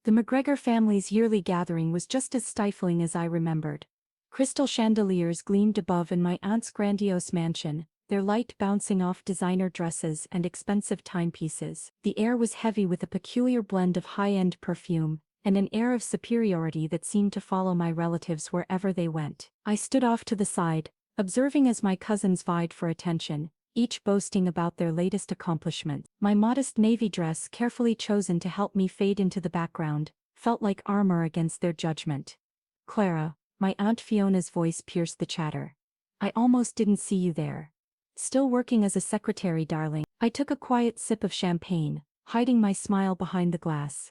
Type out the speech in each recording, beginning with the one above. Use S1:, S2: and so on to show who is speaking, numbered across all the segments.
S1: The McGregor family's yearly gathering was just as stifling as I remembered. Crystal chandeliers gleamed above in my aunt's grandiose mansion, their light bouncing off designer dresses and expensive timepieces. The air was heavy with a peculiar blend of high-end perfume, and an air of superiority that seemed to follow my relatives wherever they went. I stood off to the side, observing as my cousins vied for attention, each boasting about their latest accomplishments. My modest navy dress, carefully chosen to help me fade into the background, felt like armor against their judgment. "Clara," my Aunt Fiona's voice pierced the chatter. "I almost didn't see you there. Still working as a secretary, darling." I took a quiet sip of champagne, hiding my smile behind the glass.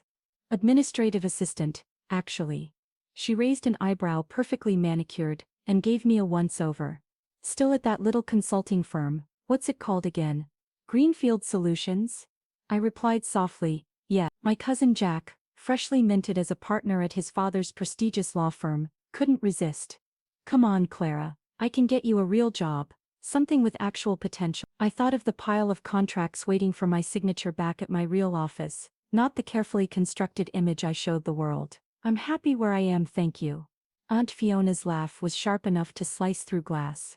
S1: "Administrative assistant, actually." She raised an eyebrow, perfectly manicured, and gave me a once-over. "Still at that little consulting firm, what's it called again? Greenfield Solutions?" I replied softly, "Yeah." My cousin Jack, freshly minted as a partner at his father's prestigious law firm, couldn't resist. "Come on, Clara, I can get you a real job, something with actual potential." I thought of the pile of contracts waiting for my signature back at my real office, not the carefully constructed image I showed the world. "I'm happy where I am, thank you." Aunt Fiona's laugh was sharp enough to slice through glass.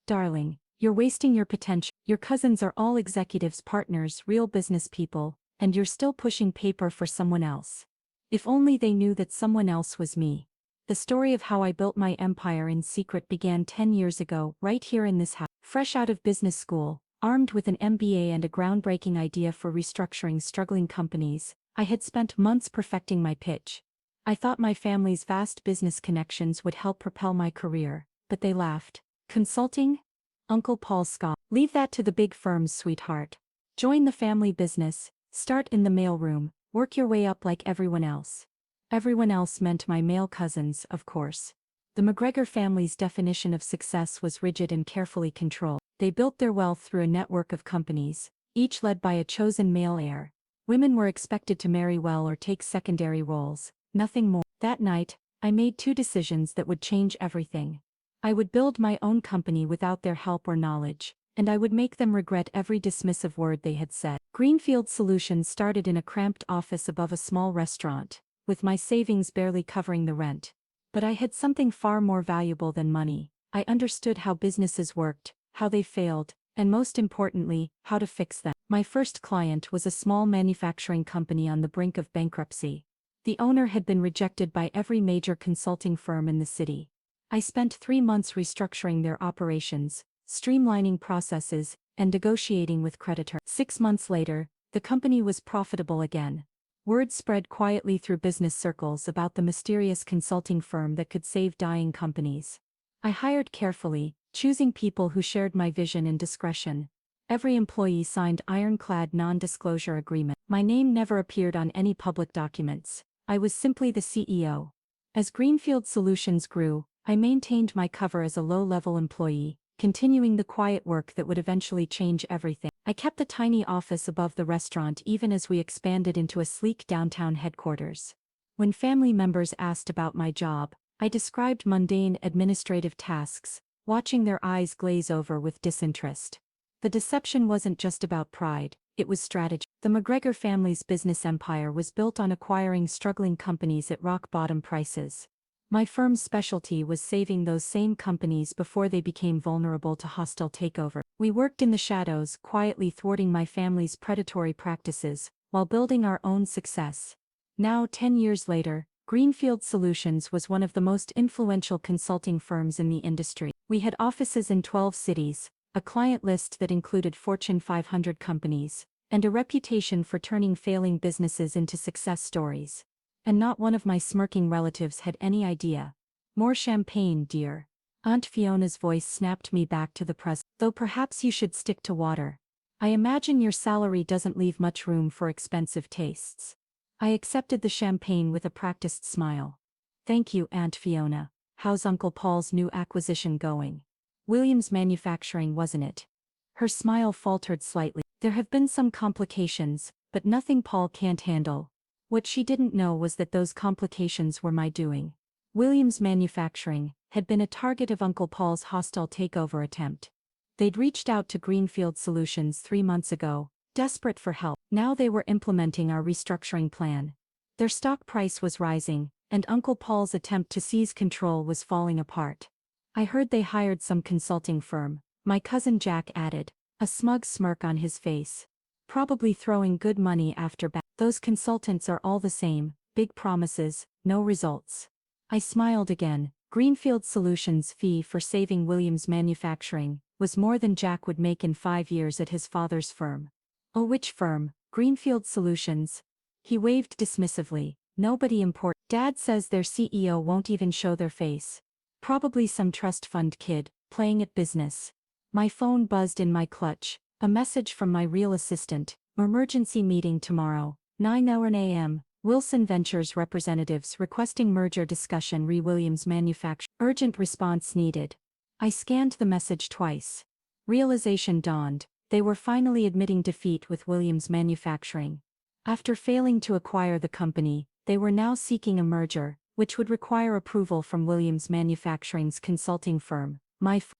S1: "Darling, you're wasting your potential. Your cousins are all executives, partners, real business people, and you're still pushing paper for someone else. If only they knew that someone else was me." The story of how I built my empire in secret began 10 years ago, right here in this house. Fresh out of business school, armed with an MBA and a groundbreaking idea for restructuring struggling companies, I had spent months perfecting my pitch. I thought my family's vast business connections would help propel my career, but they laughed. "Consulting? Uncle Paul scoffed. Leave that to the big firms, sweetheart. Join the family business, start in the mailroom, work your way up like everyone else." Everyone else meant my male cousins, of course. The McGregor family's definition of success was rigid and carefully controlled. They built their wealth through a network of companies, each led by a chosen male heir. Women were expected to marry well or take secondary roles, nothing more. That night, I made two decisions that would change everything. I would build my own company without their help or knowledge, and I would make them regret every dismissive word they had said. Greenfield Solutions started in a cramped office above a small restaurant, with my savings barely covering the rent. But I had something far more valuable than money. I understood how businesses worked, how they failed, and most importantly, how to fix them. My first client was a small manufacturing company on the brink of bankruptcy. The owner had been rejected by every major consulting firm in the city. I spent 3 months restructuring their operations, streamlining processes, and negotiating with creditors. 6 months later, the company was profitable again. Word spread quietly through business circles about the mysterious consulting firm that could save dying companies. I hired carefully, choosing people who shared my vision and discretion. Every employee signed ironclad non-disclosure agreements. My name never appeared on any public documents. I was simply the CEO. As Greenfield Solutions grew, I maintained my cover as a low-level employee, continuing the quiet work that would eventually change everything. I kept a tiny office above the restaurant even as we expanded into a sleek downtown headquarters. When family members asked about my job, I described mundane administrative tasks, watching their eyes glaze over with disinterest. The deception wasn't just about pride, it was strategy. The McGregor family's business empire was built on acquiring struggling companies at rock-bottom prices. My firm's specialty was saving those same companies before they became vulnerable to hostile takeover. We worked in the shadows, quietly thwarting my family's predatory practices, while building our own success. Now, 10 years later, Greenfield Solutions was one of the most influential consulting firms in the industry. We had offices in 12 cities, a client list that included Fortune 500 companies, and a reputation for turning failing businesses into success stories. And not one of my smirking relatives had any idea. "More champagne, dear." Aunt Fiona's voice snapped me back to the present. "Though perhaps you should stick to water. I imagine your salary doesn't leave much room for expensive tastes." I accepted the champagne with a practiced smile. "Thank you, Aunt Fiona. How's Uncle Paul's new acquisition going? Williams Manufacturing, wasn't it?" Her smile faltered slightly. "There have been some complications, but nothing Paul can't handle." What she didn't know was that those complications were my doing. Williams Manufacturing had been a target of Uncle Paul's hostile takeover attempt. They'd reached out to Greenfield Solutions 3 months ago, desperate for help. Now they were implementing our restructuring plan. Their stock price was rising, and Uncle Paul's attempt to seize control was falling apart. I heard they hired some consulting firm, my cousin Jack added, a smug smirk on his face. Probably throwing good money after bad. Those consultants are all the same, big promises, no results. I smiled again. Greenfield Solutions' fee for saving Williams Manufacturing was more than Jack would make in 5 years at his father's firm. Oh, which firm? Greenfield Solutions? He waved dismissively. Nobody important. Dad says their CEO won't even show their face. Probably some trust fund kid, playing at business. My phone buzzed in my clutch, a message from my real assistant, emergency meeting tomorrow, 9 a.m., Wilson Ventures representatives requesting merger discussion re Williams Manufacturing. Urgent response needed. I scanned the message twice. Realization dawned, they were finally admitting defeat with Williams Manufacturing. After failing to acquire the company, they were now seeking a merger, which would require approval from Williams Manufacturing's consulting firm.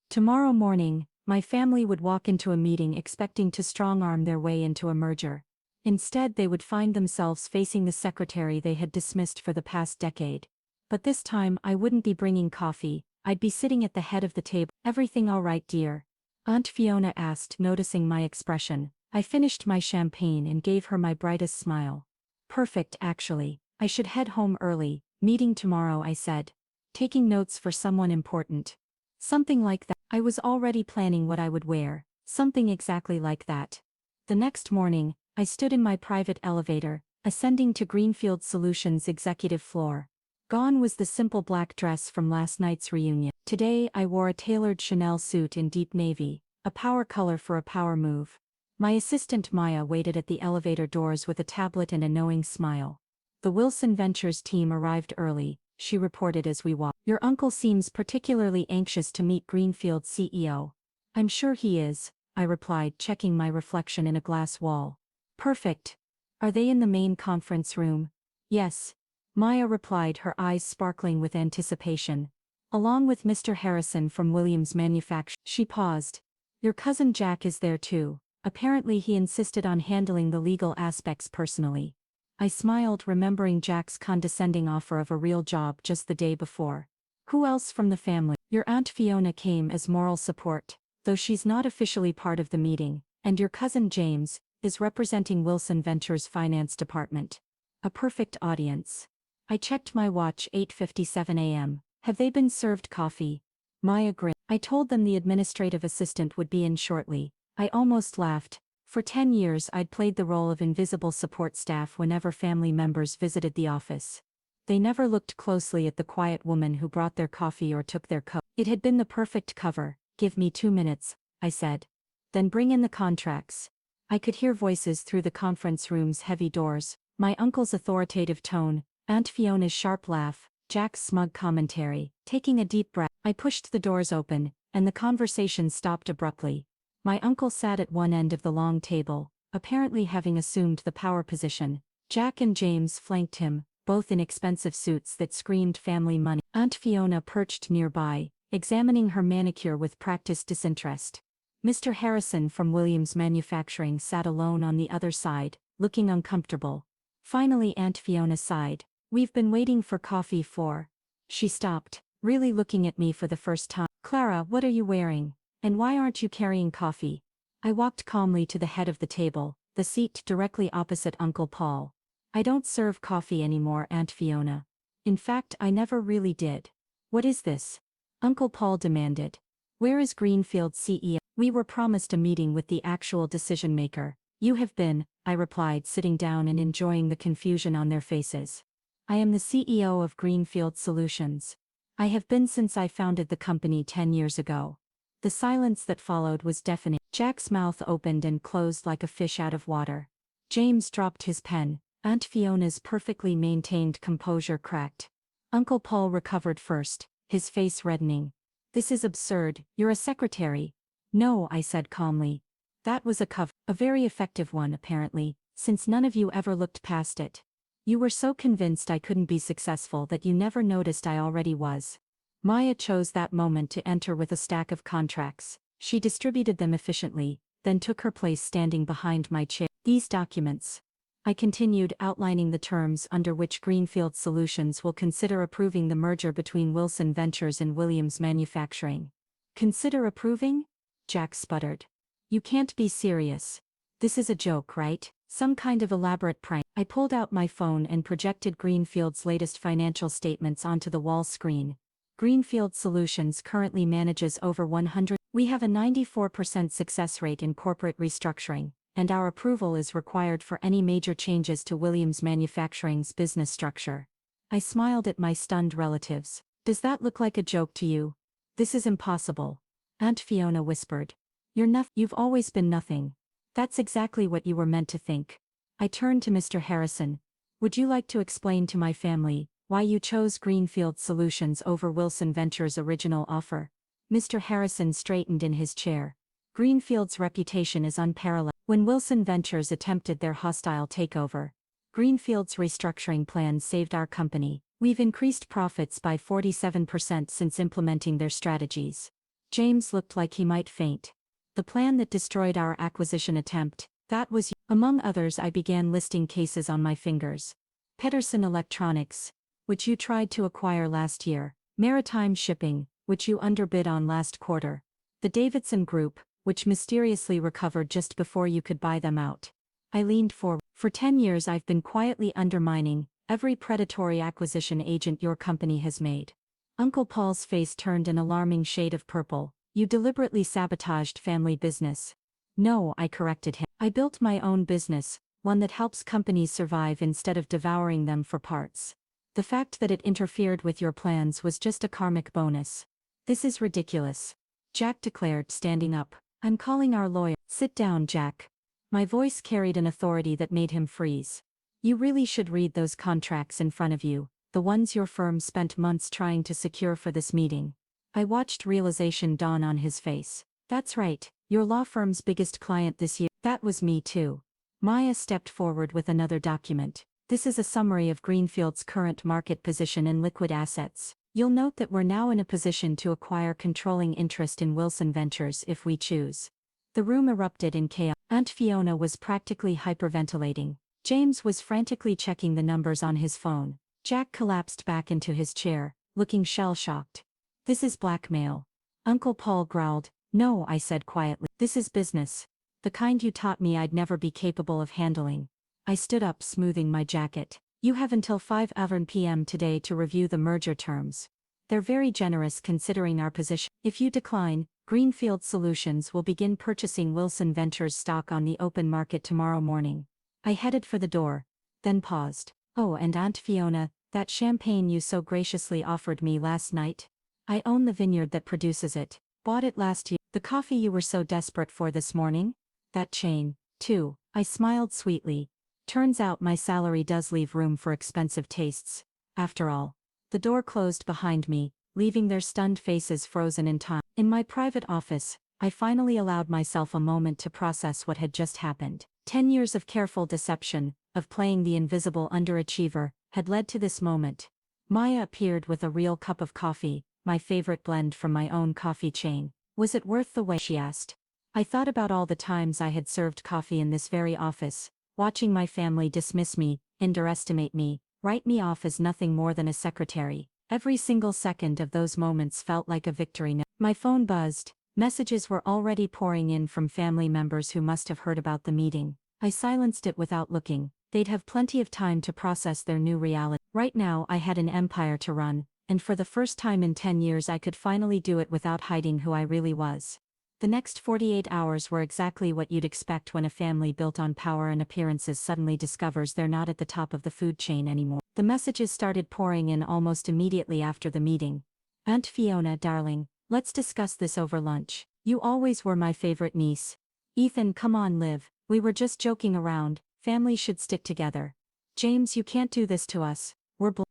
S1: Tomorrow morning, my family would walk into a meeting expecting to strong-arm their way into a merger. Instead, they would find themselves facing the secretary they had dismissed for the past decade. But this time I wouldn't be bringing coffee, I'd be sitting at the head of the table. Everything all right, dear? Aunt Fiona asked, noticing my expression. I finished my champagne and gave her my brightest smile. Perfect, actually. I should head home early. Meeting tomorrow, I said. Taking notes for someone important. Something like that. I was already planning what I would wear. Something exactly like that. The next morning, I stood in my private elevator, ascending to Greenfield Solutions' executive floor. Gone was the simple black dress from last night's reunion. Today I wore a tailored Chanel suit in deep navy, a power color for a power move. My assistant Maya waited at the elevator doors with a tablet and a knowing smile. The Wilson Ventures team arrived early, she reported as we walked. Your uncle seems particularly anxious to meet Greenfield's CEO. I'm sure he is, I replied, checking my reflection in a glass wall. Perfect. Are they in the main conference room? Yes. Maya replied, her eyes sparkling with anticipation. Along with Mr. Harrison from Williams Manufacturing. She paused. Your cousin Jack is there too. Apparently he insisted on handling the legal aspects personally. I smiled, remembering Jack's condescending offer of a real job just the day before. Who else from the family? Your Aunt Fiona came as moral support, though she's not officially part of the meeting, and your cousin James is representing Wilson Ventures' finance department. A perfect audience. I checked my watch, 8:57 a.m. Have they been served coffee? Maya grinned. I told them the administrative assistant would be in shortly. I almost laughed. For 10 years I'd played the role of invisible support staff whenever family members visited the office. They never looked closely at the quiet woman who brought their coffee or took their coat. It had been the perfect cover. Give me 2 minutes, I said. Then bring in the contracts. I could hear voices through the conference room's heavy doors, my uncle's authoritative tone, Aunt Fiona's sharp laugh, Jack's smug commentary. Taking a deep breath, I pushed the doors open, and the conversation stopped abruptly. My uncle sat at one end of the long table, apparently having assumed the power position. Jack and James flanked him, both in expensive suits that screamed family money. Aunt Fiona perched nearby, examining her manicure with practiced disinterest. Mr. Harrison from Williams Manufacturing sat alone on the other side, looking uncomfortable. Finally Aunt Fiona sighed. We've been waiting for coffee for... She stopped, really looking at me for the first time. Clara, what are you wearing? And why aren't you carrying coffee? I walked calmly to the head of the table, the seat directly opposite Uncle Paul. I don't serve coffee anymore, Aunt Fiona. In fact, I never really did. What is this? Uncle Paul demanded. Where is Greenfield's CEO? We were promised a meeting with the actual decision-maker. You have been, I replied, sitting down and enjoying the confusion on their faces. I am the CEO of Greenfield Solutions. I have been since I founded the company 10 years ago. The silence that followed was deafening. Jack's mouth opened and closed like a fish out of water. James dropped his pen. Aunt Fiona's perfectly maintained composure cracked. Uncle Paul recovered first, his face reddening. This is absurd, you're a secretary. No, I said calmly. That was a cover, a very effective one apparently, since none of you ever looked past it. You were so convinced I couldn't be successful that you never noticed I already was. Maya chose that moment to enter with a stack of contracts. She distributed them efficiently, then took her place standing behind my chair. These documents. I continued outlining the terms under which Greenfield Solutions will consider approving the merger between Wilson Ventures and Williams Manufacturing. Consider approving? Jack sputtered. You can't be serious. This is a joke, right? Some kind of elaborate prank. I pulled out my phone and projected Greenfield's latest financial statements onto the wall screen. Greenfield Solutions currently manages over 100. We have a 94% success rate in corporate restructuring, and our approval is required for any major changes to Williams Manufacturing's business structure. I smiled at my stunned relatives. Does that look like a joke to you? This is impossible. Aunt Fiona whispered. You've always been nothing. That's exactly what you were meant to think. I turned to Mr. Harrison. Would you like to explain to my family why you chose Greenfield Solutions over Wilson Ventures' original offer? Mr. Harrison straightened in his chair. Greenfield's reputation is unparalleled. When Wilson Ventures attempted their hostile takeover, Greenfield's restructuring plan saved our company. We've increased profits by 47% since implementing their strategies. James looked like he might faint. The plan that destroyed our acquisition attempt, that was you. Among others, I began listing cases on my fingers. Pedersen Electronics, which you tried to acquire last year. Maritime Shipping, which you underbid on last quarter. The Davidson Group, which mysteriously recovered just before you could buy them out. I leaned forward. For 10 years I've been quietly undermining every predatory acquisition agent your company has made. Uncle Paul's face turned an alarming shade of purple. You deliberately sabotaged family business. No, I corrected him. I built my own business, one that helps companies survive instead of devouring them for parts. The fact that it interfered with your plans was just a karmic bonus. This is ridiculous. Jack declared, standing up. I'm calling our lawyer. Sit down, Jack. My voice carried an authority that made him freeze. You really should read those contracts in front of you, the ones your firm spent months trying to secure for this meeting. I watched realization dawn on his face. That's right, your law firm's biggest client this year. That was me too. Maya stepped forward with another document. This is a summary of Greenfield's current market position and liquid assets. You'll note that we're now in a position to acquire controlling interest in Wilson Ventures if we choose. The room erupted in chaos. Aunt Fiona was practically hyperventilating. James was frantically checking the numbers on his phone. Jack collapsed back into his chair, looking shell-shocked. This is blackmail. Uncle Paul growled. No, I said quietly. This is business. The kind you taught me I'd never be capable of handling. I stood up, smoothing my jacket. You have until 5 p.m. today to review the merger terms. They're very generous considering our position. If you decline, Greenfield Solutions will begin purchasing Wilson Ventures stock on the open market tomorrow morning. I headed for the door, then paused. Oh, and Aunt Fiona, that champagne you so graciously offered me last night? I own the vineyard that produces it. Bought it last year. The coffee you were so desperate for this morning? That chain, too. I smiled sweetly. Turns out my salary does leave room for expensive tastes. After all. The door closed behind me, leaving their stunned faces frozen in time. In my private office, I finally allowed myself a moment to process what had just happened. 10 years of careful deception, of playing the invisible underachiever, had led to this moment. Maya appeared with a real cup of coffee, my favorite blend from my own coffee chain. Was it worth the wait? She asked. I thought about all the times I had served coffee in this very office, watching my family dismiss me, underestimate me, write me off as nothing more than a secretary. Every single second of those moments felt like a victory. My phone buzzed. Messages were already pouring in from family members who must have heard about the meeting. I silenced it without looking. They'd have plenty of time to process their new reality. Right now I had an empire to run, and for the first time in 10 years I could finally do it without hiding who I really was. The next 48 hours were exactly what you'd expect when a family built on power and appearances suddenly discovers they're not at the top of the food chain anymore. The messages started pouring in almost immediately after the meeting. Aunt Fiona, darling, let's discuss this over lunch. You always were my favorite niece. Ethan, come on, Liv. We were just joking around. Families should stick together. James, you can't do this to us.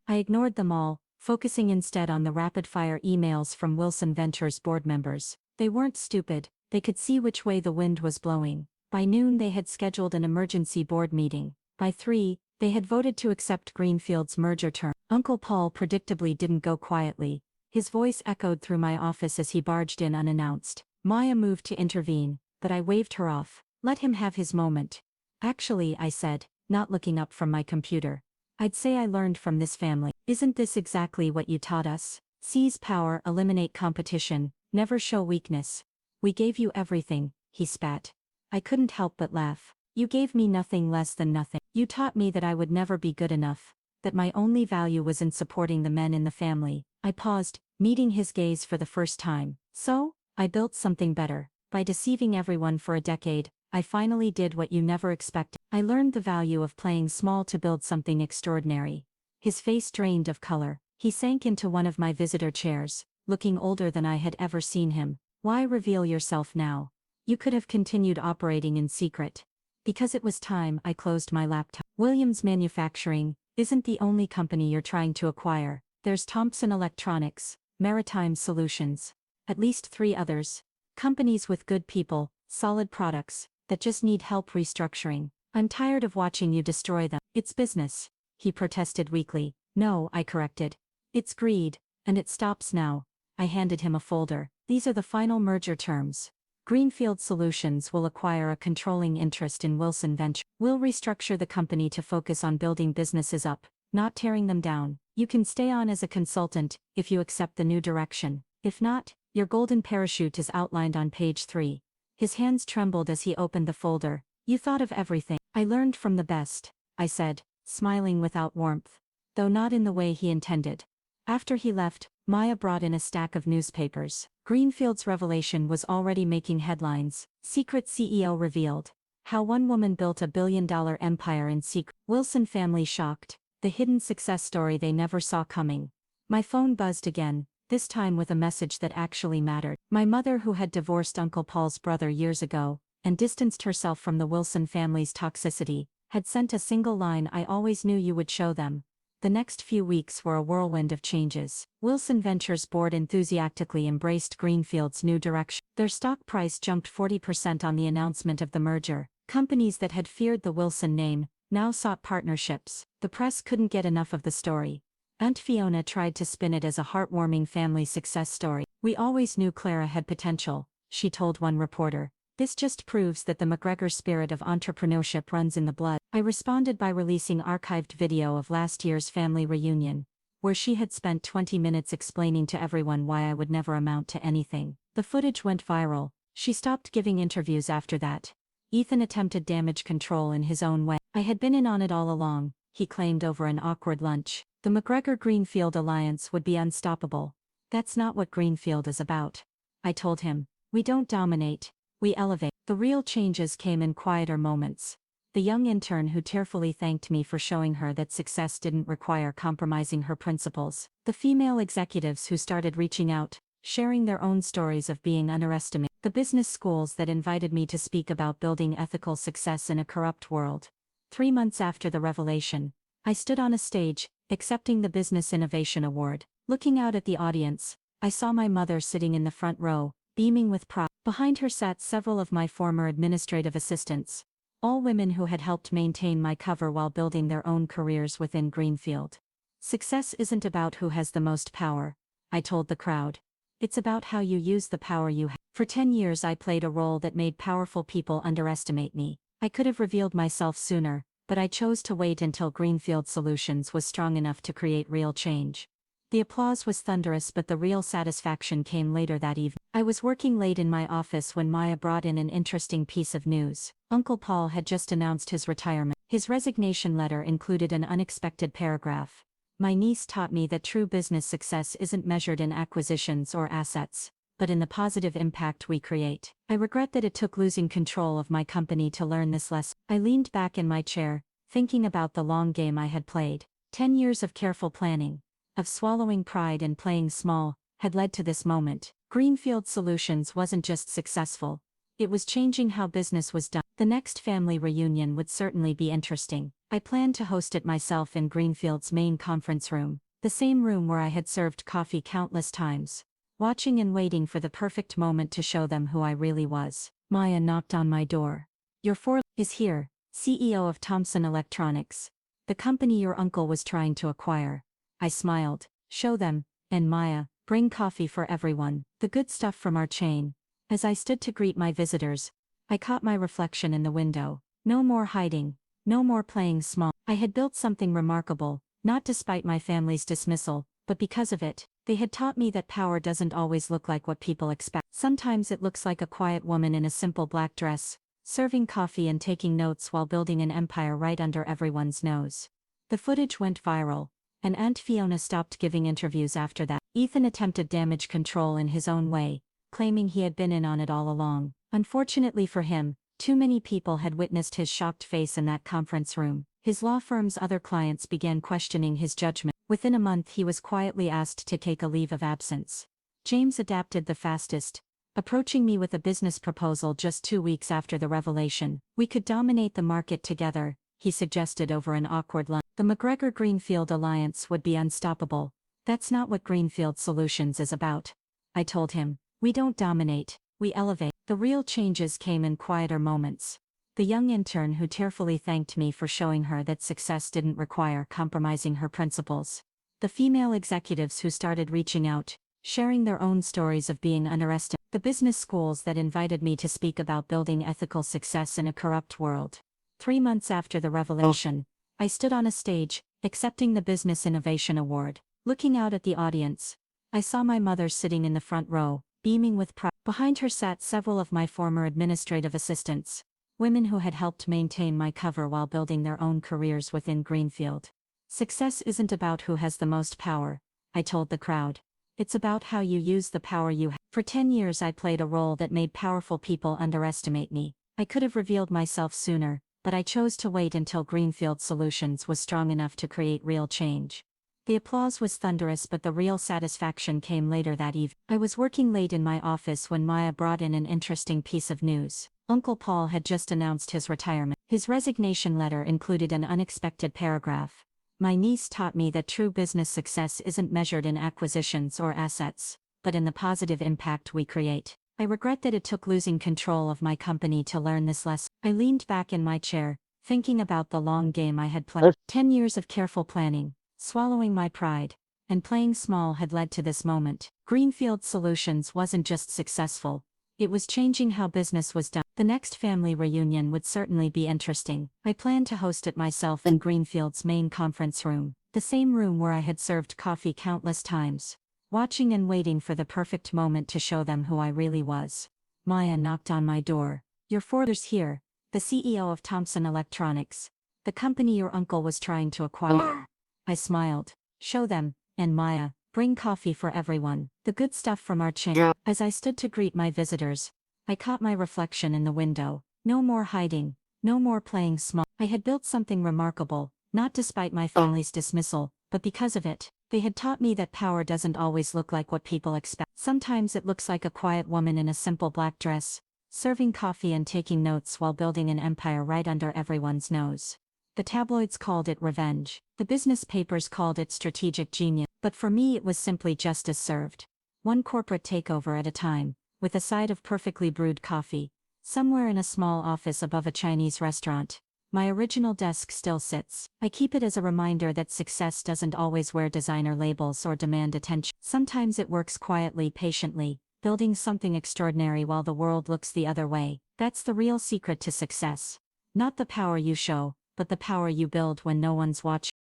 S1: I ignored them all, focusing instead on the rapid-fire emails from Wilson Ventures board members. They weren't stupid, they could see which way the wind was blowing. By noon they had scheduled an emergency board meeting. By 3, they had voted to accept Greenfield's merger term. Uncle Paul predictably didn't go quietly. His voice echoed through my office as he barged in unannounced. Maya moved to intervene, but I waved her off. Let him have his moment. Actually, I said, not looking up from my computer. I'd say I learned from this family. Isn't this exactly what you taught us? Seize power, eliminate competition, never show weakness. We gave you everything, he spat. I couldn't help but laugh. You gave me nothing less than nothing. You taught me that I would never be good enough, that my only value was in supporting the men in the family. I paused, meeting his gaze for the first time. So, I built something better. By deceiving everyone for a decade, I finally did what you never expected. I learned the value of playing small to build something extraordinary. His face drained of color. He sank into one of my visitor chairs, looking older than I had ever seen him. Why reveal yourself now? You could have continued operating in secret. Because it was time, I closed my laptop. Williams Manufacturing isn't the only company you're trying to acquire. There's Thompson Electronics, Maritime Solutions. At least 3 others. Companies with good people, solid products, that just need help restructuring. I'm tired of watching you destroy them. It's business, he protested weakly. No, I corrected. It's greed, and it stops now. I handed him a folder. These are the final merger terms. Greenfield Solutions will acquire a controlling interest in Wilson Venture. We'll restructure the company to focus on building businesses up, not tearing them down. You can stay on as a consultant, if you accept the new direction. If not, your golden parachute is outlined on page 3. His hands trembled as he opened the folder. You thought of everything. I learned from the best, I said, smiling without warmth. Though not in the way he intended. After he left, Maya brought in a stack of newspapers. Greenfield's revelation was already making headlines. Secret CEO revealed. How one woman built a billion-dollar empire in secret. Wilson family shocked. The hidden success story they never saw coming. My phone buzzed again, this time with a message that actually mattered. My mother, who had divorced Uncle Paul's brother years ago, and distanced herself from the Wilson family's toxicity, had sent a single line. I always knew you would show them. The next few weeks were a whirlwind of changes. Wilson Ventures board enthusiastically embraced Greenfield's new direction. Their stock price jumped 40% on the announcement of the merger. Companies that had feared the Wilson name now sought partnerships. The press couldn't get enough of the story. Aunt Fiona tried to spin it as a heartwarming family success story. We always knew Clara had potential, she told one reporter. This just proves that the McGregor spirit of entrepreneurship runs in the blood. I responded by releasing archived video of last year's family reunion, where she had spent 20 minutes explaining to everyone why I would never amount to anything. The footage went viral. She stopped giving interviews after that. Ethan attempted damage control in his own way. I had been in on it all along, he claimed over an awkward lunch. The McGregor-Greenfield alliance would be unstoppable. That's not what Greenfield is about. I told him. We don't dominate. We elevate. The real changes came in quieter moments. The young intern who tearfully thanked me for showing her that success didn't require compromising her principles. The female executives who started reaching out, sharing their own stories of being underestimated. The business schools that invited me to speak about building ethical success in a corrupt world. 3 months after the revelation, I stood on a stage, accepting the Business Innovation Award. Looking out at the audience, I saw my mother sitting in the front row, beaming with pride. Behind her sat several of my former administrative assistants, all women who had helped maintain my cover while building their own careers within Greenfield. Success isn't about who has the most power, I told the crowd. It's about how you use the power you have. For 10 years I played a role that made powerful people underestimate me. I could have revealed myself sooner, but I chose to wait until Greenfield Solutions was strong enough to create real change. The applause was thunderous, but the real satisfaction came later that evening. I was working late in my office when Maya brought in an interesting piece of news. Uncle Paul had just announced his retirement. His resignation letter included an unexpected paragraph. My niece taught me that true business success isn't measured in acquisitions or assets, but in the positive impact we create. I regret that it took losing control of my company to learn this lesson. I leaned back in my chair, thinking about the long game I had played. 10 years of careful planning, of swallowing pride and playing small, had led to this moment. Greenfield Solutions wasn't just successful, it was changing how business was done. The next family reunion would certainly be interesting. I planned to host it myself in Greenfield's main conference room, the same room where I had served coffee countless times, watching and waiting for the perfect moment to show them who I really was. Maya knocked on my door. Your four is here, CEO of Thompson Electronics, the company your uncle was trying to acquire. I smiled. Show them, and Maya, bring coffee for everyone, the good stuff from our chain. As I stood to greet my visitors, I caught my reflection in the window. No more hiding, No more playing small. I had built something remarkable, not despite my family's dismissal, but because of it. They had taught me that power doesn't always look like what people expect. Sometimes it looks like a quiet woman in a simple black dress, serving coffee and taking notes while building an empire right under everyone's nose. The footage went viral, and Aunt Fiona stopped giving interviews after that. Ethan attempted damage control in his own way, claiming he had been in on it all along. Unfortunately for him, too many people had witnessed his shocked face in that conference room. His law firm's other clients began questioning his judgment. Within a month he was quietly asked to take a leave of absence. James adapted the fastest, approaching me with a business proposal just 2 weeks after the revelation. We could dominate the market together, he suggested over an awkward lunch. The McGregor-Greenfield alliance would be unstoppable. That's not what Greenfield Solutions is about, I told him. We don't dominate, we elevate. The real changes came in quieter moments. The young intern who tearfully thanked me for showing her that success didn't require compromising her principles. The female executives who started reaching out, sharing their own stories of being underestimated. The business schools that invited me to speak about building ethical success in a corrupt world. 3 months after the revelation, I stood on a stage, accepting the Business Innovation Award. Looking out at the audience, I saw my mother sitting in the front row, beaming with pride. Behind her sat several of my former administrative assistants, women who had helped maintain my cover while building their own careers within Greenfield. Success isn't about who has the most power, I told the crowd. It's about how you use the power you have. For 10 years I played a role that made powerful people underestimate me. I could have revealed myself sooner, but I chose to wait until Greenfield Solutions was strong enough to create real change. The applause was thunderous, but the real satisfaction came later that evening. I was working late in my office when Maya brought in an interesting piece of news. Uncle Paul had just announced his retirement. His resignation letter included an unexpected paragraph. My niece taught me that true business success isn't measured in acquisitions or assets, but in the positive impact we create. I regret that it took losing control of my company to learn this lesson. I leaned back in my chair, thinking about the long game I had played. 10 years of careful planning, swallowing my pride, and playing small had led to this moment. Greenfield Solutions wasn't just successful, it was changing how business was done. The next family reunion would certainly be interesting. I planned to host it myself in Greenfield's main conference room, the same room where I had served coffee countless times, watching and waiting for the perfect moment to show them who I really was. Maya knocked on my door. Your father's here, the CEO of Thomson Electronics, the company your uncle was trying to acquire. I smiled. Show them, and Maya, bring coffee for everyone, the good stuff from our chain. As I stood to greet my visitors, I caught my reflection in the window. No more hiding, no more playing small. I had built something remarkable, not despite my family's dismissal, but because of it. They had taught me that power doesn't always look like what people expect. Sometimes it looks like a quiet woman in a simple black dress, serving coffee and taking notes while building an empire right under everyone's nose. The tabloids called it revenge. The business papers called it strategic genius. But for me it was simply justice served. One corporate takeover at a time, with a side of perfectly brewed coffee, somewhere in a small office above a Chinese restaurant. My original desk still sits. I keep it as a reminder that success doesn't always wear designer labels or demand attention. Sometimes it works quietly, patiently, building something extraordinary while the world looks the other way. That's the real secret to success. Not the power you show, but the power you build when no one's watching.